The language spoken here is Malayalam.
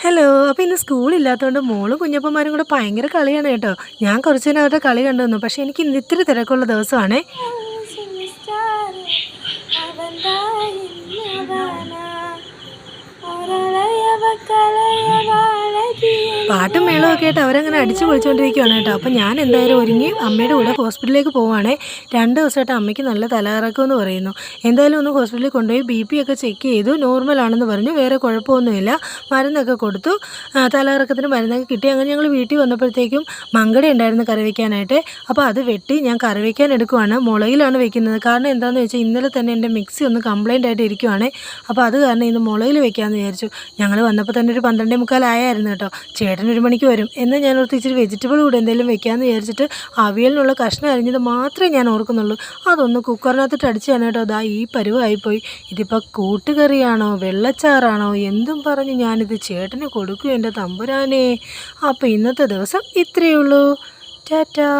ഹലോ. അപ്പോൾ ഇന്ന് സ്കൂളില്ലാത്തതുകൊണ്ട് മോളും കുഞ്ഞപ്പന്മാരും കൂടെ ഭയങ്കര കളിയാണ് കേട്ടോ. ഞാൻ കുറച്ച് നേരം അവരുടെ കളി കണ്ടു നിന്നു. പക്ഷേ എനിക്ക് ഇന്ന് ഇത്തിരി തിരക്കുള്ള ദിവസമാണേ. പാട്ടും മേളവും ഒക്കെ ആയിട്ട് അവരങ്ങനെ അടിച്ചു പൊളിച്ചുകൊണ്ടിരിക്കുകയാണ് കേട്ടോ. അപ്പോൾ ഞാൻ എന്തായാലും ഒരുങ്ങി അമ്മയുടെ കൂടെ ഹോസ്പിറ്റലിലേക്ക് പോവുകയാണേ. 2 ദിവസമായിട്ട് അമ്മയ്ക്ക് നല്ല തലകറക്കമെന്ന് പറയുന്നു. എന്തായാലും ഒന്ന് ഹോസ്പിറ്റലിൽ കൊണ്ടുപോയി BP ഒക്കെ ചെക്ക് ചെയ്തു. നോർമലാണെന്ന് പറഞ്ഞു. വേറെ കുഴപ്പമൊന്നുമില്ല. മരുന്നൊക്കെ കൊടുത്തു. തലകറക്കത്തിന് മരുന്നൊക്കെ കിട്ടി. അങ്ങനെ ഞങ്ങൾ വീട്ടിൽ വന്നപ്പോഴത്തേക്കും മങ്കട ഉണ്ടായിരുന്നു കറി വയ്ക്കാനായിട്ട്. അപ്പോൾ അത് വെട്ടി ഞാൻ കറി വയ്ക്കാൻ എടുക്കുവാണ്. മുളകിലാണ് വെക്കുന്നത്. കാരണം എന്താണെന്ന് വെച്ചാൽ ഇന്നലെ തന്നെ എൻ്റെ മിക്സി ഒന്ന് കംപ്ലൈൻ്റ് ആയിട്ട് ഇരിക്കുവാണ്. അപ്പോൾ അത് കാരണം ഇന്ന് മുളകിൽ വെക്കാമെന്ന് വിചാരിച്ചു. ഞങ്ങൾ വന്നപ്പോൾ തന്നെ ഒരു 12:45 ആയിരുന്നു കേട്ടോ. ചേട്ടൻ 1 മണിക്ക് വരും. എന്നാൽ ഞാൻ ഓർത്ത് ഇച്ചിരി വെജിറ്റബിൾ കൂടെ എന്തെങ്കിലും വെക്കാമെന്ന് വിചാരിച്ചിട്ട് അവിയലിനുള്ള കഷ്ണം അരിഞ്ഞത് മാത്രമേ ഞാൻ ഓർക്കുന്നുള്ളൂ. അതൊന്ന് കുക്കറിനകത്തിട്ട് അടിച്ചാണ് കേട്ടോ. അതാ ഈ പരുവായിപ്പോയി. ഇതിപ്പോൾ കൂട്ടുകറിയാണോ വെള്ളച്ചാറാണോ എന്തും പറഞ്ഞ് ഞാനിത് ചേട്ടന് കൊടുക്കും എൻ്റെ തമ്പുരാനെ. അപ്പോൾ ഇന്നത്തെ ദിവസം ഇത്രയേ ഉള്ളൂ. ടാറ്റാ.